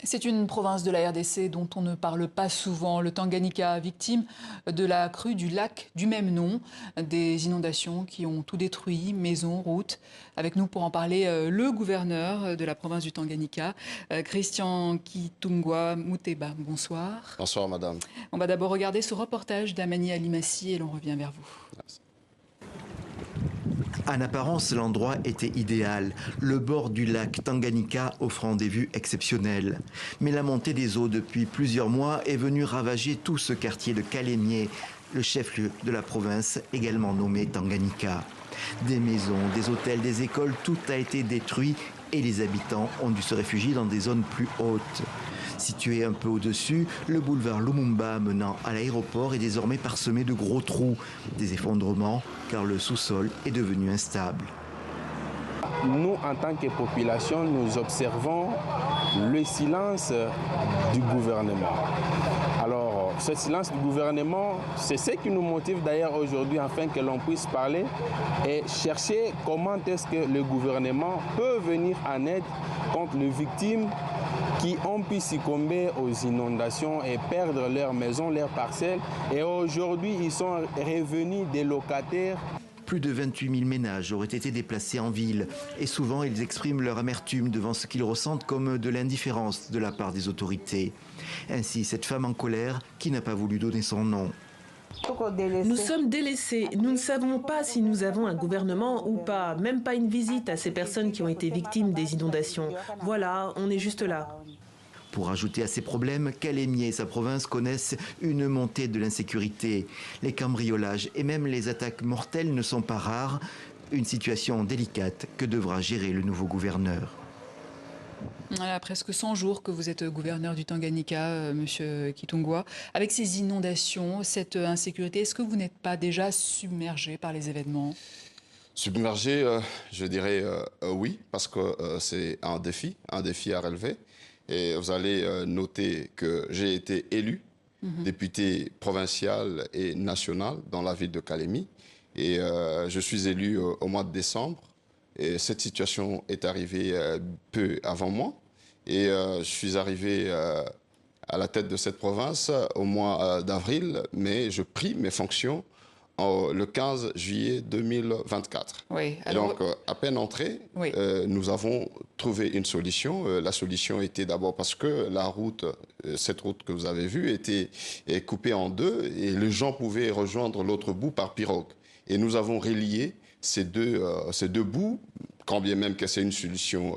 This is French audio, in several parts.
C'est une province de la RDC dont on ne parle pas souvent, le Tanganyika, victime de la crue du lac du même nom, des inondations qui ont tout détruit, maisons, routes. Avec nous pour en parler, le gouverneur de la province du Tanganyika, Christian Kitungwa Muteba. Bonsoir. Bonsoir madame. On va d'abord regarder ce reportage d'Amani Alimassi et l'on revient vers vous. Merci. En apparence, l'endroit était idéal, le bord du lac Tanganyika offrant des vues exceptionnelles. Mais la montée des eaux depuis plusieurs mois est venue ravager tout ce quartier de Kalemie, le chef-lieu de la province également nommé Tanganyika. Des maisons, des hôtels, des écoles, tout a été détruit et les habitants ont dû se réfugier dans des zones plus hautes. Situé un peu au-dessus, le boulevard Lumumba menant à l'aéroport est désormais parsemé de gros trous, des effondrements car le sous-sol est devenu instable. Nous, en tant que population, nous observons le silence du gouvernement. Alors, ce silence du gouvernement, c'est ce qui nous motive d'ailleurs aujourd'hui, afin que l'on puisse parler et chercher comment est-ce que le gouvernement peut venir en aide contre les victimes qui ont pu succomber aux inondations et perdre leurs maisons, leurs parcelles. Et aujourd'hui, ils sont revenus des locataires. Plus de 28 000 ménages auraient été déplacés en ville et souvent ils expriment leur amertume devant ce qu'ils ressentent comme de l'indifférence de la part des autorités. Ainsi, cette femme en colère qui n'a pas voulu donner son nom. Nous sommes délaissés. Nous ne savons pas si nous avons un gouvernement ou pas, même pas une visite à ces personnes qui ont été victimes des inondations. Voilà, on est juste là. Pour ajouter à ces problèmes, Kalemie et sa province connaissent une montée de l'insécurité. Les cambriolages et même les attaques mortelles ne sont pas rares. Une situation délicate que devra gérer le nouveau gouverneur. Voilà, presque 100 jours que vous êtes gouverneur du Tanganyika, monsieur Kitungwa. Avec ces inondations, cette insécurité, est-ce que vous n'êtes pas déjà submergé par les événements? Submergé, je dirais oui, parce que c'est un défi à relever. Et vous allez noter que j'ai été élu député provincial et national dans la ville de Kalemie. Et je suis élu au mois de décembre. Et cette situation est arrivée peu avant moi. Et je suis arrivé à la tête de cette province au mois d'avril, mais je pris mes fonctions le 15 juillet 2024. Oui, alors... Et donc, à peine entré, oui, nous avons trouvé une solution. La solution était d'abord parce que la route, cette route que vous avez vue, est coupée en deux et les gens pouvaient rejoindre l'autre bout par pirogue. Et nous avons relié ces deux bouts, quand bien même que c'est une solution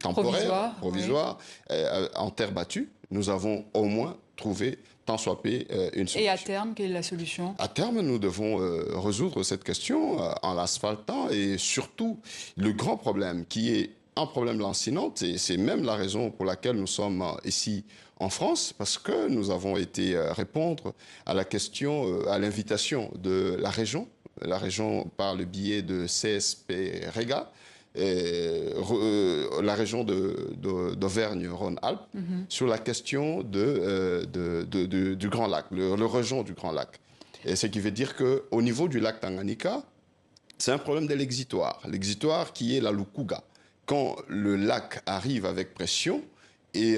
temporaire, provisoire, oui, en terre battue, nous avons au moins trouvé, tant soit peu, une solution. Et à terme, quelle est la solution? À terme, nous devons résoudre cette question en l'asphaltant et surtout, le grand problème qui est un problème lancinant, et c'est même la raison pour laquelle nous sommes ici en France, parce que nous avons été répondre à la question, à l'invitation de la région par le biais de CSP Rega, la région d'Auvergne-Rhône-Alpes, sur la question du Grand Lac, le rejon du Grand Lac. Et ce qui veut dire qu'au niveau du lac Tanganyika, c'est un problème de l'exutoire. L'exutoire qui est la Lukuga. Quand le lac arrive avec pression, et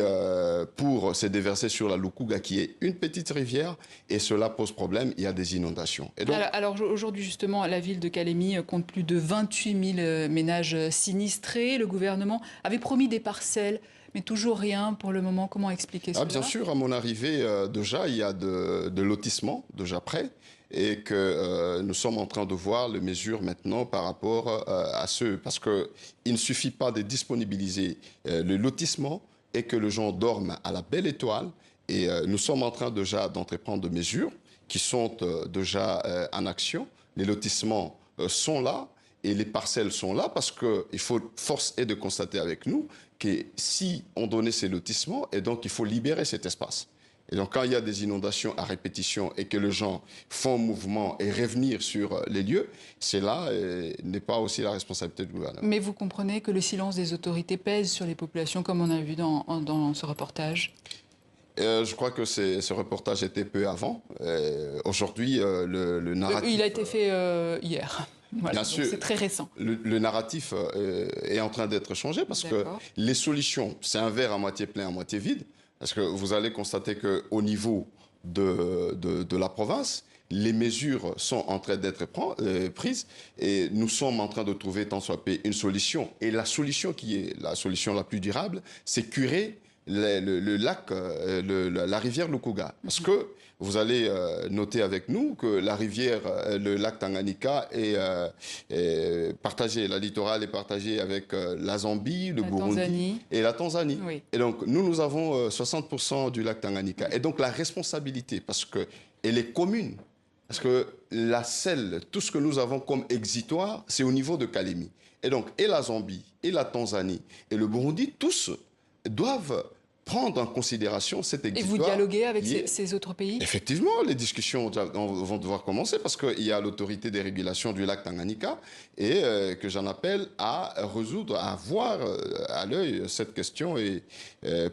pour se déverser sur la Lukuga, qui est une petite rivière, et cela pose problème, il y a des inondations. Et donc... Alors aujourd'hui, justement, la ville de Kalemie compte plus de 28 000 ménages sinistrés. Le gouvernement avait promis des parcelles, mais toujours rien pour le moment. Comment expliquer cela? Bien sûr, à mon arrivée, déjà, il y a de lotissements déjà prêts, et que nous sommes en train de voir les mesures maintenant par rapport à ceux... Parce qu'il ne suffit pas de disponibiliser le lotissement et que les gens dorment à la belle étoile. Et nous sommes en train déjà d'entreprendre des mesures qui sont déjà en action. Les lotissements sont là et les parcelles sont là parce qu'il faut, force est de constater avec nous que si on donnait ces lotissements, et donc il faut libérer cet espace. Et donc, quand il y a des inondations à répétition et que les gens font mouvement et revenir sur les lieux, c'est là n'est pas aussi la responsabilité du gouvernement. Mais vous comprenez que le silence des autorités pèse sur les populations, comme on a vu dans ce reportage? Je crois que ce reportage était peu avant. Aujourd'hui, le narratif... Il a été fait hier. Voilà, Bien sûr, c'est très récent. Le narratif est en train d'être changé parce que les solutions, c'est un verre à moitié plein, à moitié vide. Parce que vous allez constater qu'au niveau de la province, les mesures sont en train d'être prises et nous sommes en train de trouver tant soit peu une solution. Et la solution qui est la solution la plus durable, c'est curer le lac, la rivière Lukuga. Parce que vous allez noter avec nous que la rivière, le lac Tanganyika est partagé, la littorale est partagée avec la Zambie, le Burundi et la Tanzanie. Oui. Et donc nous avons 60% du lac Tanganyika. Et donc la responsabilité, parce qu'elle est commune, parce que la selle, tout ce que nous avons comme exitoire, c'est au niveau de Kalemi. Et donc, et la Zambie, et la Tanzanie, et le Burundi, tous doivent prendre en considération cet exitoire. Et vous dialoguez avec ces autres pays? Effectivement, les discussions vont devoir commencer parce qu'il y a l'autorité des régulations du lac Tanganyika et que j'en appelle à résoudre, à voir à l'œil cette question et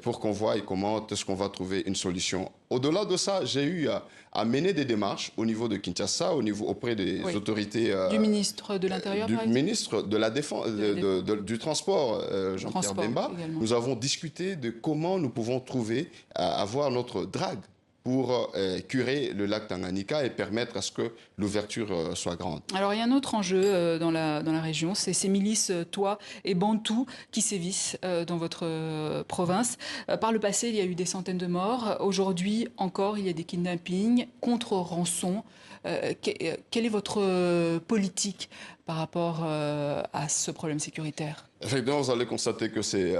pour qu'on voie comment est-ce qu'on va trouver une solution. Au-delà de ça, j'ai eu à mener des démarches au niveau de Kinshasa, auprès des autorités... du ministre de l'Intérieur, du ministre de la Défense, du Transport, Jean-Pierre Bemba. Également. Nous avons discuté de comment nous pouvons trouver, avoir notre drague pour curer le lac Tanganyika et permettre à ce que l'ouverture soit grande. Alors il y a un autre enjeu dans la région, c'est ces milices Twa et Bantou qui sévissent dans votre province. Par le passé, il y a eu des centaines de morts. Aujourd'hui encore, il y a des kidnappings contre rançon. Quelle est votre politique par rapport à ce problème sécuritaire? Effectivement, vous allez constater que c'est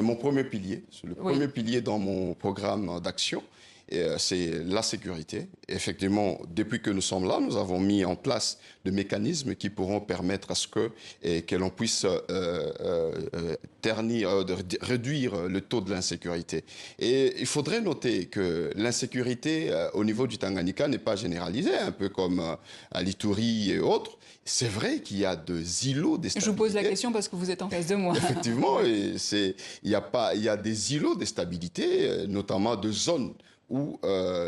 mon premier pilier, c'est le premier pilier dans mon programme d'action. C'est la sécurité. Effectivement, depuis que nous sommes là, nous avons mis en place des mécanismes qui pourront permettre à ce que l'on puisse réduire le taux de l'insécurité. Et il faudrait noter que l'insécurité au niveau du Tanganyika n'est pas généralisée, un peu comme à l'Ituri et autres. C'est vrai qu'il y a des îlots d'instabilité. Je vous pose la question parce que vous êtes en face de moi. Effectivement, il y a des îlots d'instabilité, notamment de zones où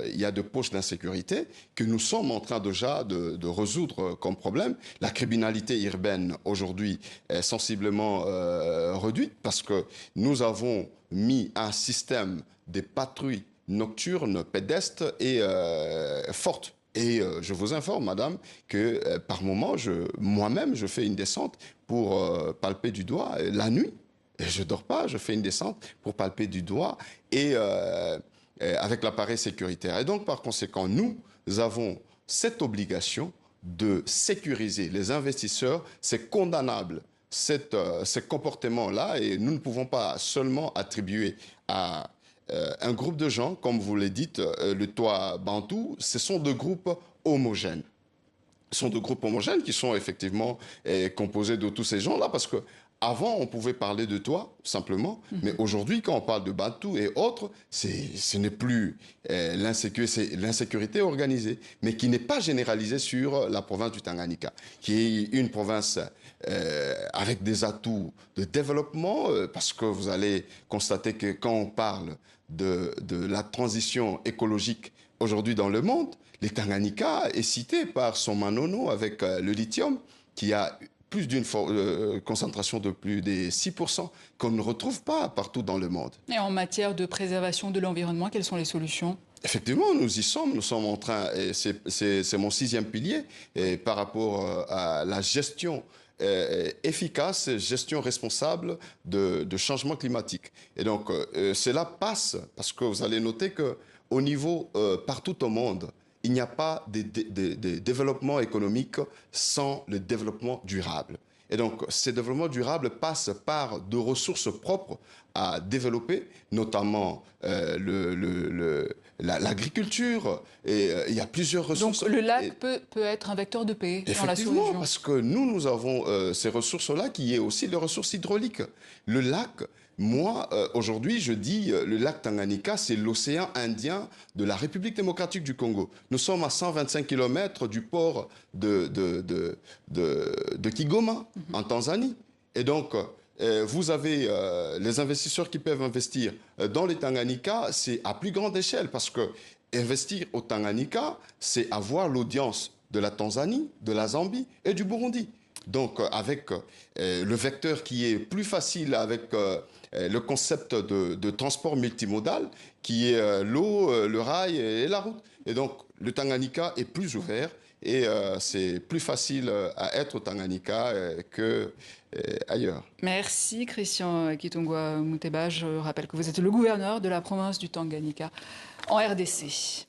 il y a de poches d'insécurité que nous sommes en train déjà de résoudre comme problème. La criminalité urbaine aujourd'hui est sensiblement réduite parce que nous avons mis un système de patrouilles nocturnes, pédestres et fortes. Et je vous informe, madame, que par moment, moi-même, je fais une descente pour palper du doigt la nuit. Et je ne dors pas, je fais une descente pour palper du doigt et avec l'appareil sécuritaire. Et donc, par conséquent, nous avons cette obligation de sécuriser les investisseurs. C'est condamnable, ces comportements-là, et nous ne pouvons pas seulement attribuer à un groupe de gens, comme vous le dites, le Twa Bantou, ce sont deux groupes homogènes. Ce sont deux groupes homogènes qui sont effectivement composés de tous ces gens-là, parce que avant, on pouvait parler de Twa, simplement, mais aujourd'hui, quand on parle de Bantou et autres, ce n'est plus l'insécurité, c'est l'insécurité organisée, mais qui n'est pas généralisée sur la province du Tanganyika, qui est une province avec des atouts de développement, parce que vous allez constater que quand on parle de la transition écologique aujourd'hui dans le monde, le Tanganyika est cité par son manono avec le lithium, qui a plus d'une concentration de plus de 6% qu'on ne retrouve pas partout dans le monde. Et en matière de préservation de l'environnement, quelles sont les solutions ? Effectivement, nous sommes en train, et c'est mon 6e pilier, et par rapport à la gestion efficace, gestion responsable de changement climatique. Et donc, cela passe, parce que vous allez noter qu'au niveau, partout au monde, il n'y a pas de développement économique sans le développement durable. Et donc, ces développements durables passent par de ressources propres à développer, notamment l'agriculture. Et il y a plusieurs ressources. Donc, le lac peut être un vecteur de paix dans la sous-région. Effectivement, parce que nous avons ces ressources-là qui est aussi les ressources hydrauliques. Le lac... Moi, aujourd'hui, je dis le lac Tanganyika, c'est l'océan Indien de la République démocratique du Congo. Nous sommes à 125 km du port de Kigoma, en Tanzanie. Et donc, vous avez les investisseurs qui peuvent investir dans le Tanganyika, c'est à plus grande échelle, parce que investir au Tanganyika, c'est avoir l'audience de la Tanzanie, de la Zambie et du Burundi. Donc, avec le vecteur qui est plus facile avec le concept de transport multimodal, qui est l'eau, le rail et la route. Et donc, le Tanganyika est plus ouvert et c'est plus facile à être au Tanganyika qu'ailleurs. Merci Christian Kitongwa Muteba. Je rappelle que vous êtes le gouverneur de la province du Tanganyika en RDC.